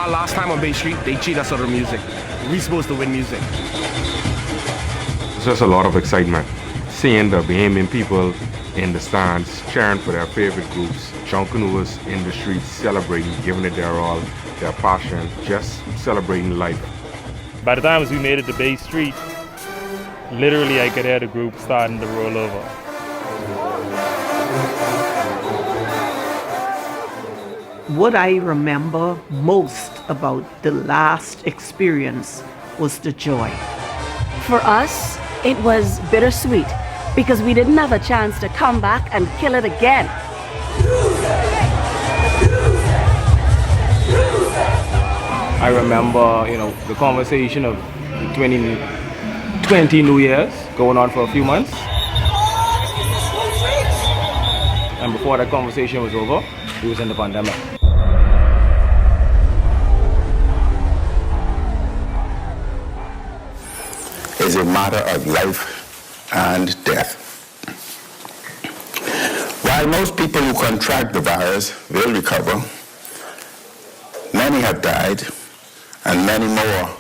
our last time on Bay Street, they cheat us out of music. We're supposed to win music. It's just a lot of excitement. Seeing the Bahamian people in the stands cheering for their favorite groups, Junkanooers in the streets celebrating, giving it their all, their passion, just celebrating life. By the time we made it to Bay Street, literally I could hear the group starting to roll over. What I remember most about the last experience was the joy. For us, it was bittersweet because we didn't have a chance to come back and kill it again. I remember, the conversation of the 2020 New Year's going on for a few months. And before that conversation was over, we was in the pandemic. It's a matter of life and death. While most people who contract the virus will recover, many have died and many more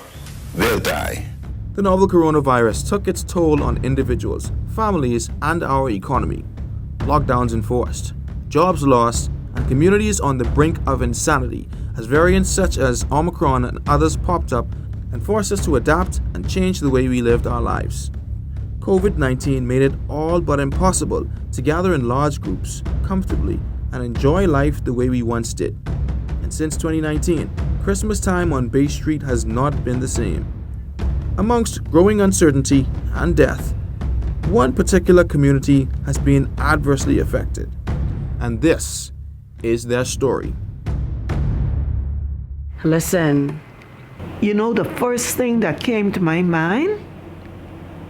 will die. The novel coronavirus took its toll on individuals, families, and our economy. Lockdowns enforced, jobs lost, and communities on the brink of insanity as variants such as Omicron and others popped up and forced us to adapt and change the way we lived our lives. COVID-19 made it all but impossible to gather in large groups, comfortably, and enjoy life the way we once did. And since 2019, Christmas time on Bay Street has not been the same. Amongst growing uncertainty and death, one particular community has been adversely affected. And this is their story. Listen. The first thing that came to my mind,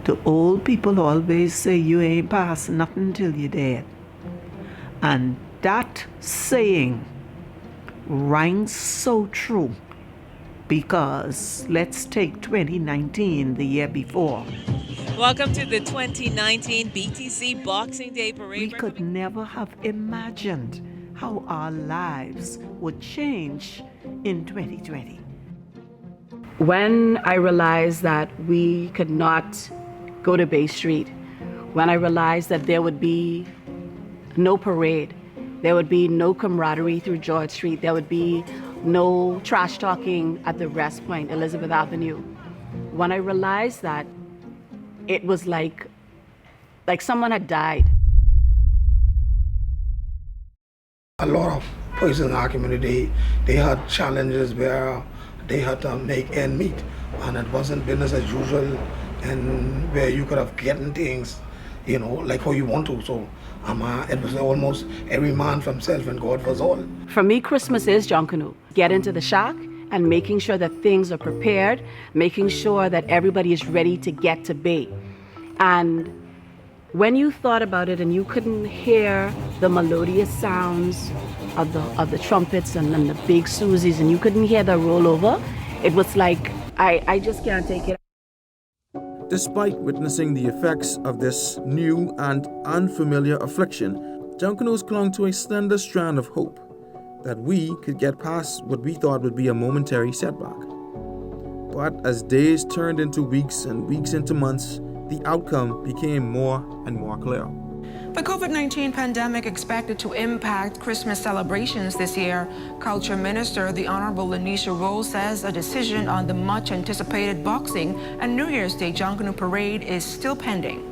the old people always say you ain't past nothing till you're dead. And that saying rings so true because let's take 2019, the year before. Welcome to the 2019 BTC Boxing Day Parade. We could never have imagined how our lives would change in 2020. When I realized that we could not go to Bay Street, when I realized that there would be no parade, there would be no camaraderie through George Street, there would be no trash talking at the Rest Point, Elizabeth Avenue. When I realized that, it was like someone had died. A lot of persons in our community, they had challenges where they had to make end meet, and it wasn't business as usual, and where you could have gotten things, like how you want to. So it was almost every man for himself and God for us all. For me, Christmas is Junkanoo. Get into the shack and making sure that things are prepared, making sure that everybody is ready to get to Bay. And when you thought about it and you couldn't hear the melodious sounds of the trumpets and the big Susies, and you couldn't hear the rollover, it was like, I just can't take it. Despite witnessing the effects of this new and unfamiliar affliction, Junkanoos clung to a slender strand of hope that we could get past what we thought would be a momentary setback. But as days turned into weeks and weeks into months, the outcome became more and more clear. The COVID-19 pandemic expected to impact Christmas celebrations this year. Culture Minister, the Honorable Lanisha Rose, says a decision on the much-anticipated Boxing and New Year's Day Junkanoo Parade is still pending.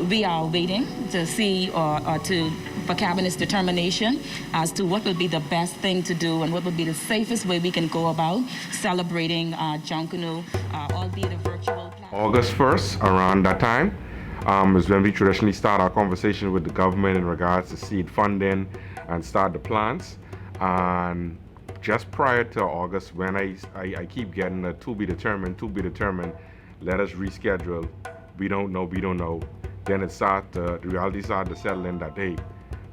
We are waiting to see for Cabinet's determination as to what will be the best thing to do and what will be the safest way we can go about celebrating Junkanoo, albeit a virtual platform. August 1st, around that time, is when we traditionally start our conversation with the government in regards to seed funding and start the plans. And just prior to August, when I keep getting a to be determined, let us reschedule, we don't know. Then the reality started to settle in that, hey,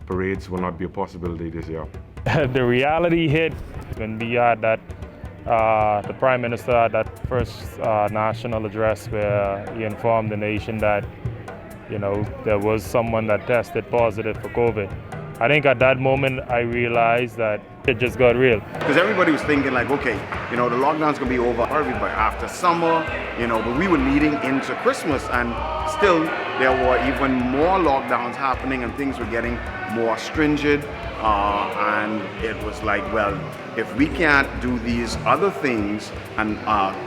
parades will not be a possibility this year. The reality hit when we had that, the Prime Minister had that first national address where he informed the nation that, there was someone that tested positive for COVID. I think at that moment I realized that it just got real. Because everybody was thinking like, okay, the lockdown's gonna be over probably by after summer, but we were leading into Christmas, and still there were even more lockdowns happening and things were getting more stringent. And it was like, well, if we can't do these other things and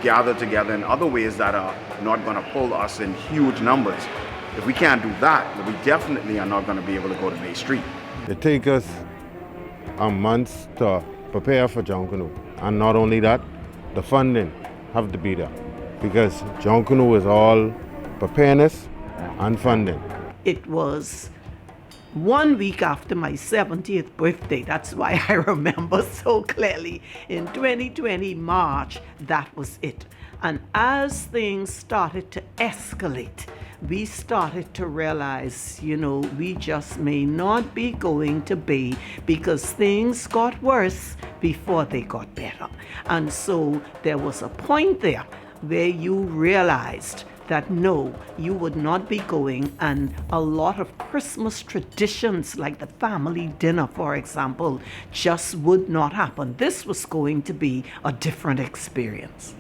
gather together in other ways that are not gonna pull us in huge numbers, if we can't do that, we definitely are not gonna be able to go to Bay Street. It takes us months to prepare for Junkanoo. And not only that, the funding have to be there. Because Junkanoo is all preparedness and funding. It was 1 week after my 70th birthday. That's why I remember so clearly. In 2020 March, that was it. And as things started to escalate, we started to realize, we just may not be going to Bay because things got worse before they got better. And so there was a point there where you realized that no, you would not be going, and a lot of Christmas traditions like the family dinner, for example, just would not happen. This was going to be a different experience.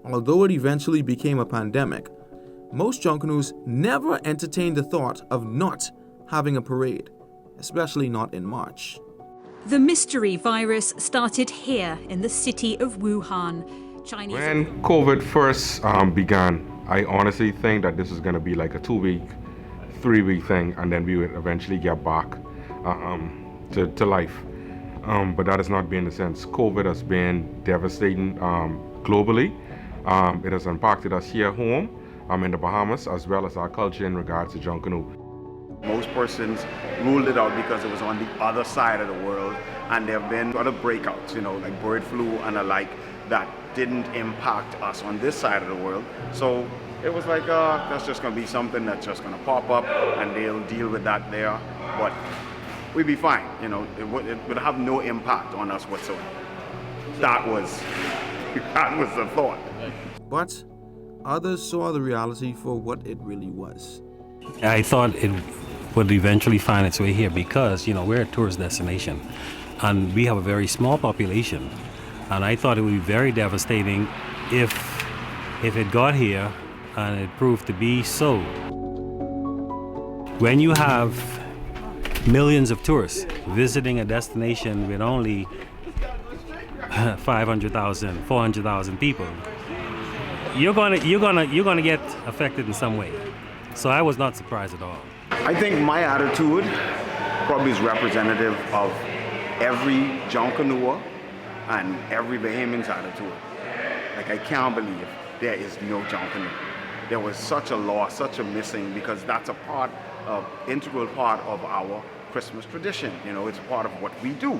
Although it eventually became a pandemic, most Junkanoos never entertained the thought of not having a parade, especially not in March. The mystery virus started here in the city of Wuhan. When COVID first began, I honestly think that this was going to be like a 2-week, 3-week thing, and then we would eventually get back to life. But that has not been the sense. COVID has been devastating globally. It has impacted us here at home in the Bahamas, as well as our culture in regards to Junkanoo. Most persons ruled it out because it was on the other side of the world, and there have been other breakouts, like bird flu and the like, that didn't impact us on this side of the world. So it was like, that's just gonna be something that's just gonna pop up and they'll deal with that there. But we'd be fine, it would have no impact on us whatsoever. That was the thought. But others saw the reality for what it really was. I thought it would eventually find its way here because, we're a tourist destination and we have a very small population. And I thought it would be very devastating if it got here and it proved to be so. When you have millions of tourists visiting a destination with only 500,000, 400,000 people, you're gonna get affected in some way. So I was not surprised at all. I think my attitude probably is representative of every Junkanooer and every Bahamian's attitude. Like, I can't believe there is no Junkanoo. There was such a loss, such a missing, because that's integral part of our Christmas tradition. It's part of what we do.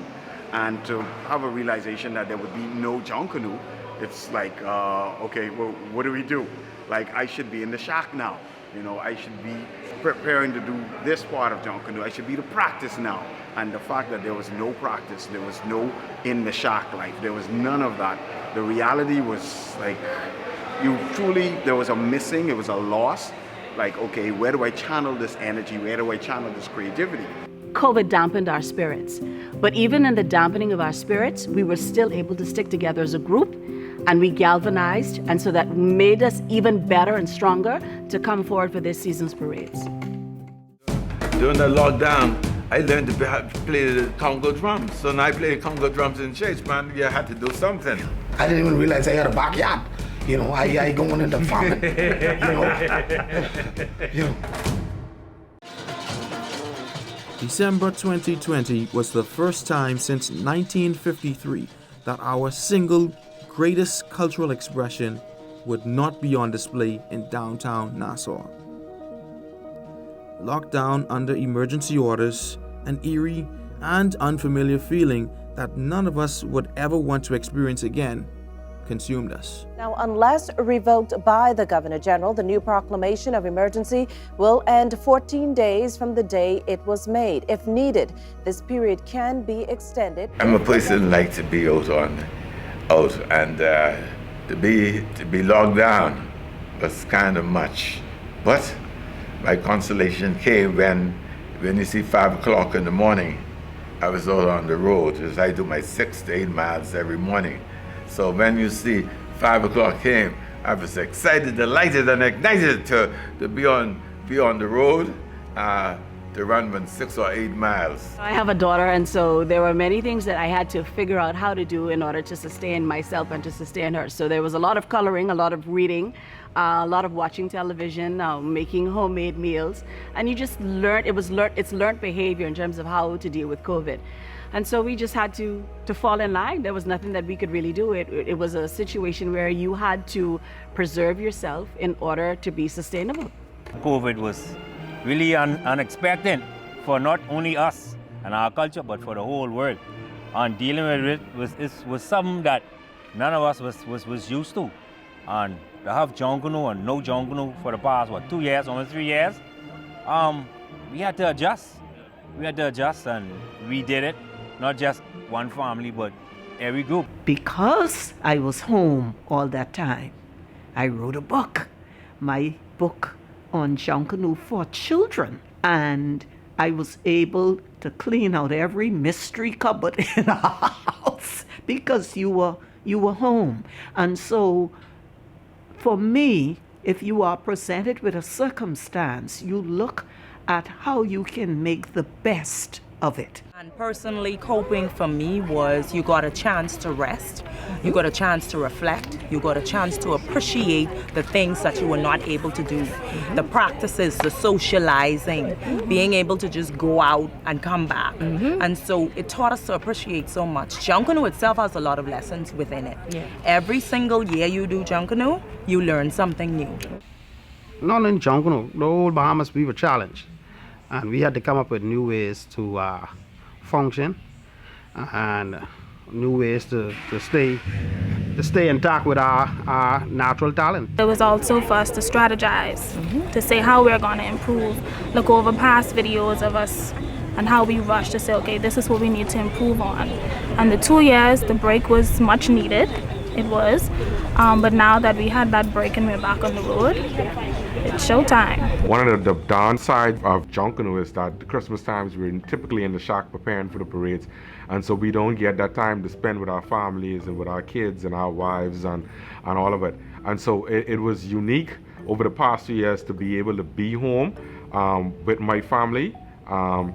And to have a realization that there would be no Junkanoo, it's like, okay, well, what do we do? Like, I should be in the shack now. I should be preparing to do this part of Junkanoo. I should be to practice now. And the fact that there was no practice, there was no in the shack life, there was none of that. The reality was like, there was a missing, it was a loss. Like, okay, where do I channel this energy? Where do I channel this creativity? COVID dampened our spirits. But even in the dampening of our spirits, we were still able to stick together as a group, and we galvanized, and so that made us even better and stronger to come forward for this season's parades. During the lockdown, I learned to play the Congo drums. So now I play Congo drums in church, man. You had to do something. I didn't even realize I had a backyard. I going into farming. December 2020 was the first time since 1953 that our single greatest cultural expression would not be on display in downtown Nassau. Locked down under emergency orders, an eerie and unfamiliar feeling that none of us would ever want to experience again consumed us. Now, unless revoked by the Governor General, the new proclamation of emergency will end 14 days from the day it was made. If needed, this period can be extended. I'm a person who likes to be out, and to be locked down was kind of much. But my consolation came when When you see 5 o'clock in the morning, I was out on the road because I do my 6 to 8 miles every morning. So when you see 5 o'clock came, I was excited, delighted, and ignited to be on the road to run 6 or 8 miles. I have a daughter, and so there were many things that I had to figure out how to do in order to sustain myself and to sustain her. So there was a lot of coloring, a lot of reading, a lot of watching television, making homemade meals, and you just learn. It's learned behavior in terms of how to deal with COVID. And so we just had to fall in line. There was nothing that we could really do. It was a situation where you had to preserve yourself in order to be sustainable. COVID was really unexpected for not only us and our culture, but for the whole world. And dealing with it was something that none of us was used to. And to have Junkanoo and no Junkanoo for the past, 2 years, almost 3 years, we had to adjust. We had to adjust, and we did it. Not just one family, but every group. Because I was home all that time, I wrote a book. My book on Junkanoo for children, and I was able to clean out every mystery cupboard in our house because you were home. And so for me, if you are presented with a circumstance, you look at how you can make the best of it. And personally, coping for me was you got a chance to rest, you got a chance to reflect, you got a chance to appreciate the things that you were not able to do, the practices, the socializing, being able to just go out and come back. And so it taught us to appreciate so much. Junkanoo itself has a lot of lessons within it. Every single year you do Junkanoo, you learn something new. Not in Junkanoo, the whole Bahamas, we were challenged. And we had to come up with new ways to function and new ways to stay intact with our natural talent. It was also for us to strategize, to say how we're going to improve, look over past videos of us and how we rushed to say, okay, this is what we need to improve on. And the 2 years, the break was much needed. It was. But now that we had that break and we're back on the road, it's showtime. One of the downsides of Junkanoo is that the Christmas times we're typically in the shack preparing for the parades, and so we don't get that time to spend with our families and with our kids and our wives and all of it. And so it was unique over the past 2 years to be able to be home with my family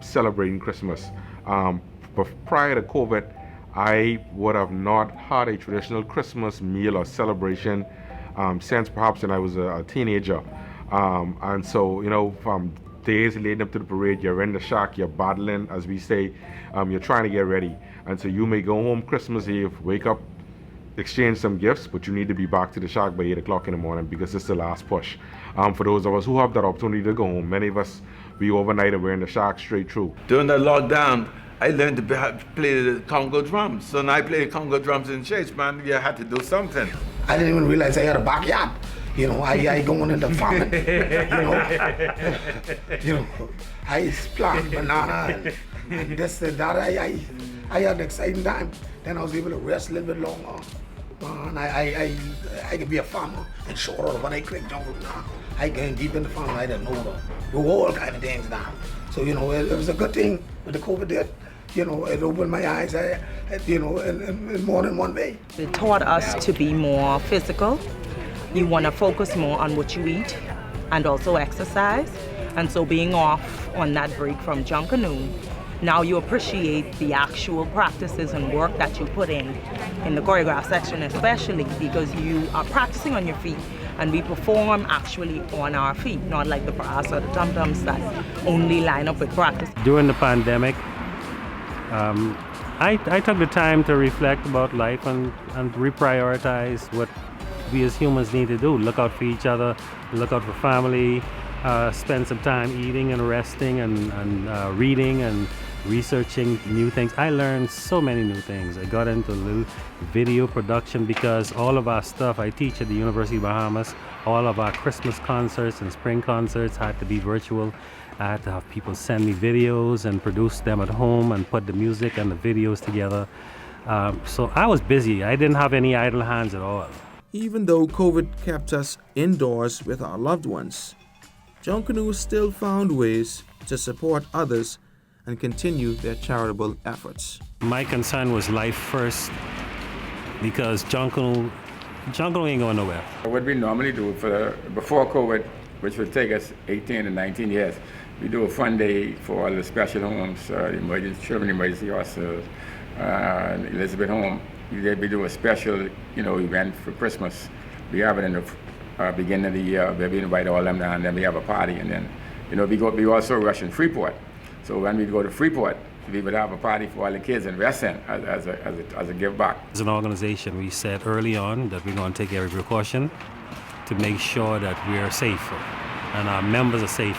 celebrating Christmas. But prior to COVID, I would have not had a traditional Christmas meal or celebration since perhaps when I was a teenager. And so, from days leading up to the parade, you're in the shack, you're battling, as we say, you're trying to get ready. And so you may go home Christmas Eve, wake up, exchange some gifts, but you need to be back to the shack by 8 o'clock in the morning because it's the last push. For those of us who have that opportunity to go home, many of us, we overnight and we're in the shack straight through. During the lockdown, I learned to play the Congo drums. So now I play Congo drums in church, man. You had to do something. I didn't even realize I had a backyard. I going into farming. I plant banana and this and that. I had an exciting time. Then I was able to rest a little bit longer. And I could be a farmer and short of when I click jungle now. I get deep in the farm. I didn't know the all kind of things now. So it was a good thing with the COVID did. It opened my eyes, in more than one way. It taught us to be more physical. You want to focus more on what you eat and also exercise. And so being off on that break from Junkanoo, now you appreciate the actual practices and work that you put in the choreograph section especially, because you are practicing on your feet. And we perform actually on our feet, not like the brass or the tum-tums that only line up with practice. During the pandemic, I took the time to reflect about life and reprioritize what we as humans need to do. Look out for each other, look out for family, spend some time eating and resting and reading and researching new things. I learned so many new things. I got into a little video production because all of our stuff, I teach at the University of Bahamas, all of our Christmas concerts and spring concerts had to be virtual. I had to have people send me videos and produce them at home and put the music and the videos together. So I was busy. I didn't have any idle hands at all. Even though COVID kept us indoors with our loved ones, Junkanoo still found ways to support others and continue their charitable efforts. My concern was life first because Junkanoo ain't going nowhere. What we normally do before COVID, which would take us 18 to 19 years, we do a fun day for all the special homes, the children emergency hospitals, Elizabeth Home. We do a special, event for Christmas. We have it in the beginning of the year where we invite all them down, and then we have a party, and then, we also rush in Freeport. So when we go to Freeport, we would have a party for all the kids in West End as a give back. As an organization, we said early on that we're going to take every precaution to make sure that we are safe and our members are safe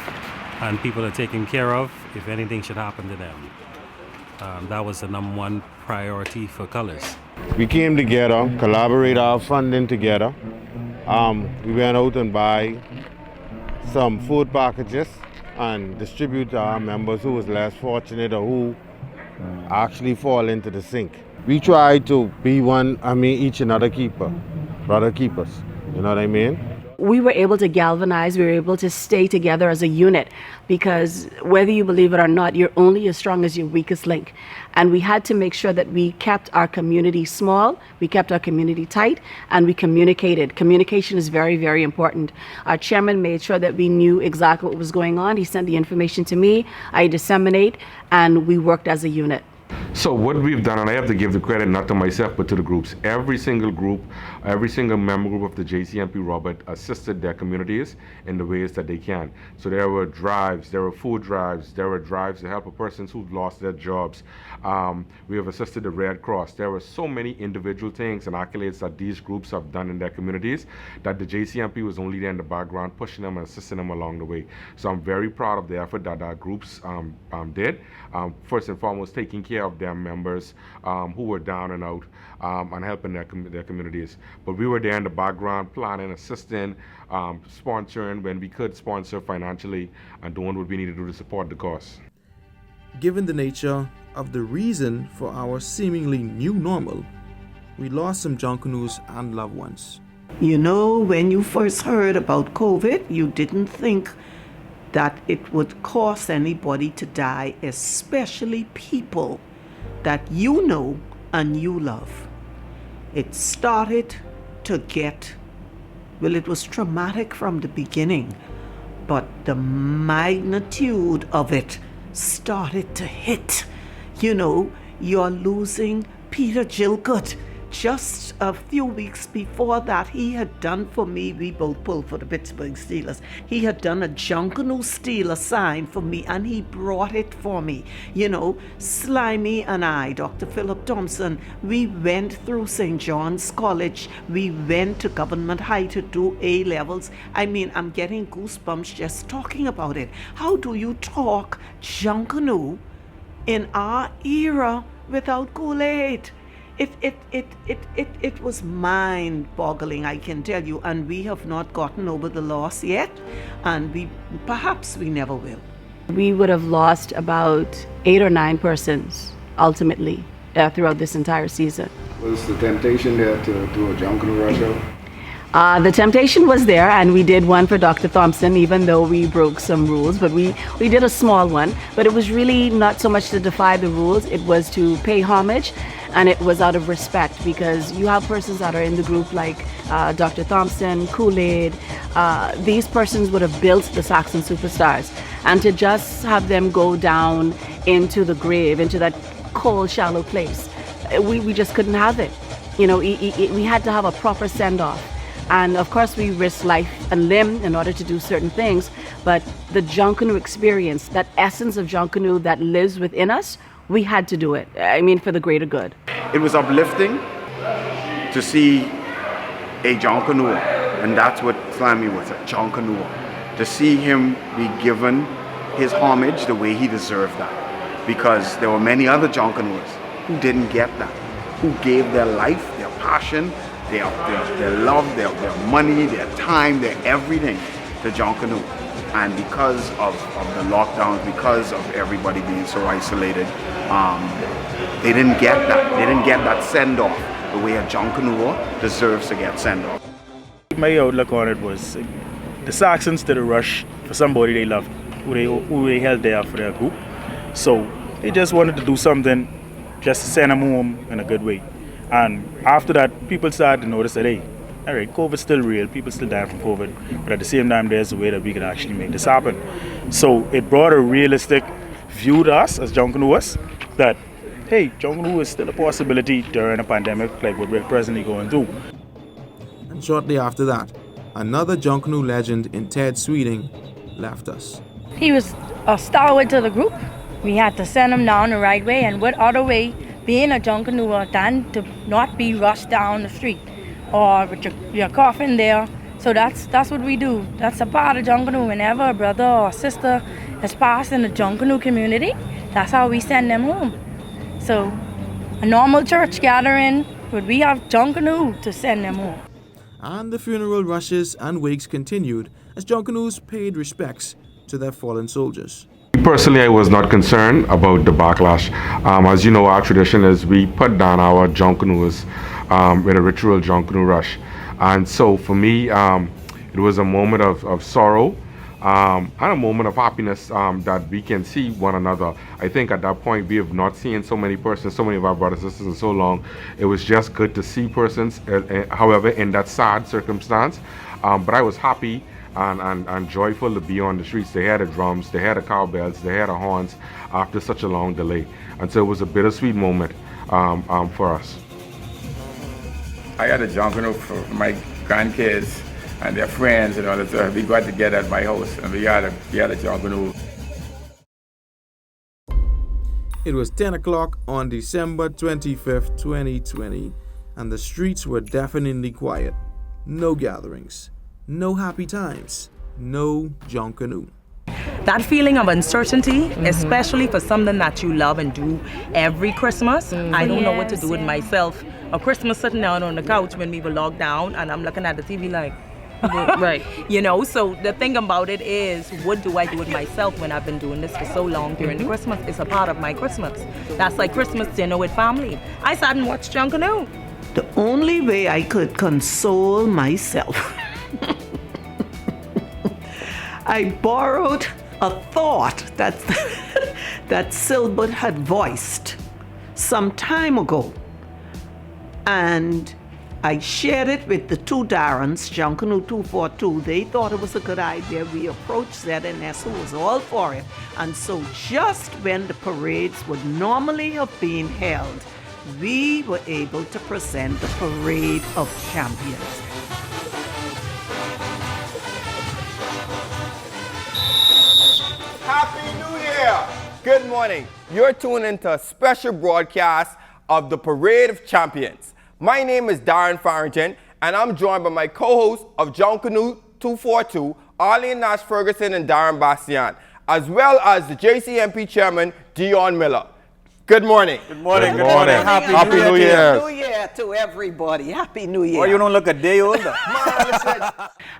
and people are taken care of if anything should happen to them. That was the number one priority for Colors. We came together, collaborate our funding together. We went out and buy some food packages and distribute to our members who was less fortunate or who actually fall into the sink. We try to be each another keeper, brother keepers, you know what I mean? We were able to galvanize, we were able to stay together as a unit because whether you believe it or not, you're only as strong as your weakest link. And we had to make sure that we kept our community small, we kept our community tight, and we communicated. Communication is very, very important. Our chairman made sure that we knew exactly what was going on. He sent the information to me, I disseminate, and we worked as a unit. So what we've done, and I have to give the credit not to myself but to the groups, every single group, every single member group of the JCMP Robert assisted their communities in the ways that they can. So there were drives, there were food drives, there were drives to help persons who've lost their jobs. We have assisted the Red Cross. There were so many individual things and accolades that these groups have done in their communities that the JCMP was only there in the background pushing them and assisting them along the way. So I'm very proud of the effort that our groups did. First and foremost, taking care of their members who were down and out and helping their communities. But we were there in the background, planning, assisting, sponsoring when we could sponsor financially and doing what we needed to do to support the cause. Given the nature of the reason for our seemingly new normal, we lost some Junkanoos and loved ones. When you first heard about COVID, you didn't think that it would cause anybody to die, especially people that you know and you love. It started to get, it was traumatic from the beginning, but the magnitude of it started to hit. You're losing Peter Gilcott. Just a few weeks before that, he had done for me, we both pulled for the Pittsburgh Steelers, he had done a Junkanoo Steeler sign for me and he brought it for me. Slimy and I, Dr. Philip Thompson, we went through St. John's College, we went to Government High to do A-levels. I'm getting goosebumps just talking about it. How do you talk Junkanoo in our era without Kool-Aid? It was mind-boggling, I can tell you, and we have not gotten over the loss yet, and perhaps we never will. We would have lost about 8 or 9 persons, ultimately, throughout this entire season. Was the temptation there to do a Junkanoo rush out? The temptation was there, and we did one for Dr. Thompson, even though we broke some rules, but we did a small one. But it was really not so much to defy the rules, it was to pay homage, and it was out of respect, because you have persons that are in the group like Dr. Thompson, Kool-Aid. These persons would have built the Saxon Superstars, and to just have them go down into the grave, into that cold, shallow place, we just couldn't have it. We had to have a proper send-off. And of course we risked life and limb in order to do certain things, but the Junkanoo experience, that essence of Junkanoo that lives within us, we had to do it. For the greater good. It was uplifting to see a Junkanoo, and that's what Slimy was, a Junkanoo. To see him be given his homage the way he deserved that. Because there were many other Junkanoos who didn't get that, who gave their life, their passion, their love, their money, their time, their everything to Junkanoo. And because of the lockdowns, because of everybody being so isolated, they didn't get that. They didn't get that send-off the way a Junkanoo deserves to get send-off. My outlook on it was the Saxons did a rush for somebody they loved, who they held there for their group. So they just wanted to do something just to send them home in a good way. And after that, people started to notice that, hey, all right, COVID's still real, people still die from COVID, but at the same time, there's a way that we can actually make this happen. So it brought a realistic view to us as Junkanooers that, hey, Junkanoo is still a possibility during a pandemic like what we're presently going through. And shortly after that, another Junkanoo legend in Ted Sweeting left us. He was a stalwart to the group. We had to send him down the right way, and what other way being a Junkanoo than to not be rushed down the street or with your coffin there. So that's what we do. That's a part of Junkanoo. Whenever a brother or sister has passed in the Junkanoo community, that's how we send them home. So a normal church gathering, but we have Junkanoo to send them home. And the funeral rushes and wakes continued as Junkanoos paid respects to their fallen soldiers. Personally, I was not concerned about the backlash. As you know, our tradition is we put down our Junkanoos with a ritual Junkanoo rush. And so for me, it was a moment of sorrow and a moment of happiness that we can see one another. I think at that point, we have not seen so many persons, so many of our brothers and sisters in so long. It was just good to see persons, however, in that sad circumstance. But I was happy and joyful to be on the streets. They had the drums, they had the cowbells, they had the horns after such a long delay. And so it was a bittersweet moment for us. I had a Junkanoo for my grandkids and their friends and all that stuff. We got together at my house and we had a Junkanoo. It was 10 o'clock on December 25th, 2020, and the streets were deafeningly quiet. No gatherings, no happy times, no Junkanoo. That feeling of uncertainty, especially for something that you love and do every Christmas, I don't know what to do with myself. A Christmas sitting down on the couch when we were locked down and I'm looking at the TV like, right. You know, so the thing about it is, what do I do with myself when I've been doing this for so long during the Christmas? It's a part of my Christmas. That's like Christmas dinner with family. I sat and watched Junkanoo. The only way I could console myself, I borrowed a thought that Silbert had voiced some time ago. And I shared it with the two Darrens, Junkanoo 242. They thought it was a good idea. We approached ZNS, who was all for it. And so just when the parades would normally have been held, we were able to present the Parade of Champions. Happy New Year! Good morning. You're tuned into a special broadcast of the Parade of Champions. My name is Darren Farrington, and I'm joined by my co-hosts of Junkanoo 242, Arlene Nash Ferguson and Darren Bastian, as well as the JCMP Chairman, Dion Miller. Good morning. Good morning. Good morning. Happy New Year. Happy New Year to everybody. Happy New Year. Oh, you don't look a day older.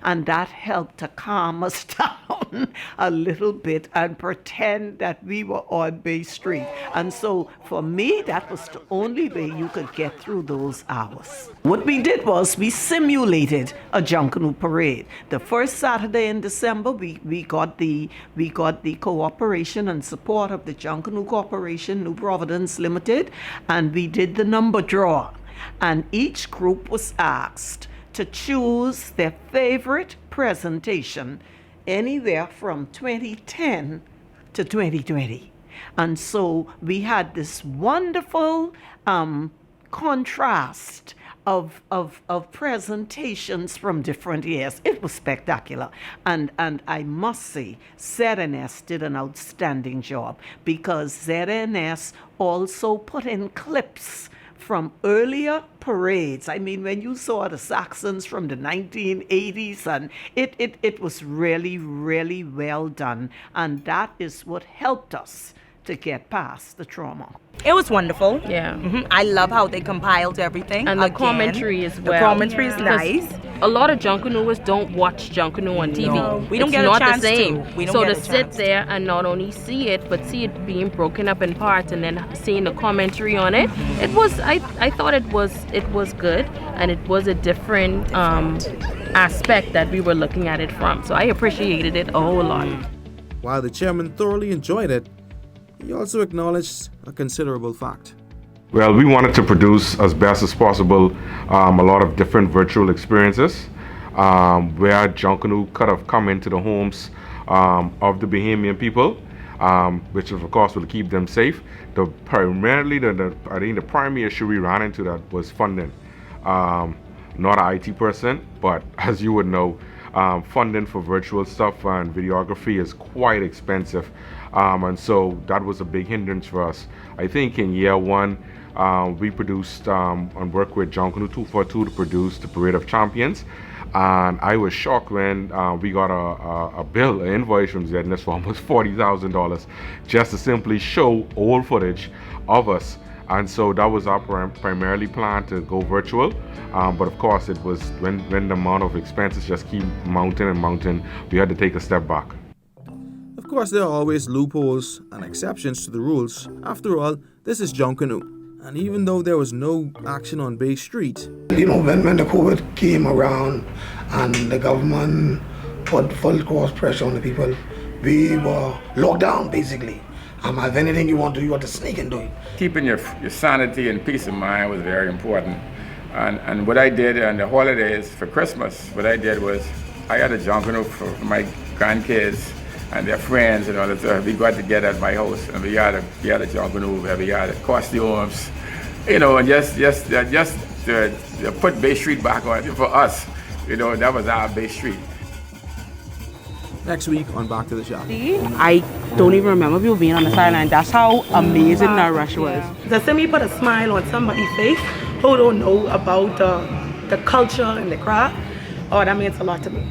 And that helped to calm us down a little bit and pretend that we were on Bay Street. And so for me, that was the only way you could get through those hours. What we did was we simulated a Junkanoo parade. The first Saturday in December, we got the cooperation and support of the Junkanoo Corporation, New Providence Limited, and we did the number draw. And each group was asked to choose their favorite presentation anywhere from 2010 to 2020. And so we had this wonderful contrast of presentations from different years. It was spectacular. And I must say, ZNS did an outstanding job because ZNS also put in clips from earlier parades. I mean, when you saw the Saxons from the 1980s, and it was really, really well done. And that is what helped us to get past the trauma. It was wonderful. Yeah. I love how they compiled everything. And the Again, commentary as well. The commentary is nice. A lot of Junkanooers don't watch Junkanoo on TV. No, we don't get a not chance the same. to. We don't so get to a sit chance there and not only see it, but see it being broken up in parts, and then seeing the commentary on it, it was. I thought it was good, and it was a different aspect that we were looking at it from. So I appreciated it a whole lot. While the chairman thoroughly enjoyed it, he also acknowledged a considerable fact. Well, we wanted to produce as best as possible a lot of different virtual experiences where Junkanoo could have come into the homes of the Bahamian people, which of course will keep them safe. I think the primary issue we ran into that was funding. Not an IT person, but as you would know, funding for virtual stuff and videography is quite expensive. And so that was a big hindrance for us. I think in year one, we produced and worked with Junkanoo 242 to produce the Parade of Champions. And I was shocked when we got a bill, an invoice from ZNS for almost $40,000 just to simply show old footage of us. And so that was our primarily plan to go virtual. But of course, it was when the amount of expenses just keep mounting and mounting, we had to take a step back. Of course, there are always loopholes and exceptions to the rules. After all, this is Junkanoo. And even though there was no action on Bay Street, when the COVID came around and the government put full cost pressure on the people, we were locked down basically. If anything you want to do, you have to sneak and do it. Keeping your sanity and peace of mind was very important. And what I did on the holidays for Christmas, what I did was I had a Junkanoo for my grandkids and their friends and all that stuff. We got together at my house and we had a Junkanoo where we had costumes, and just to put Bay Street back on for us. That was our Bay Street. Next week on Back to the Shop. I don't even remember people being on the sideline. That's how amazing that rush was. To see me put a smile on somebody's face who don't know about the culture and the craft, that means a lot to me.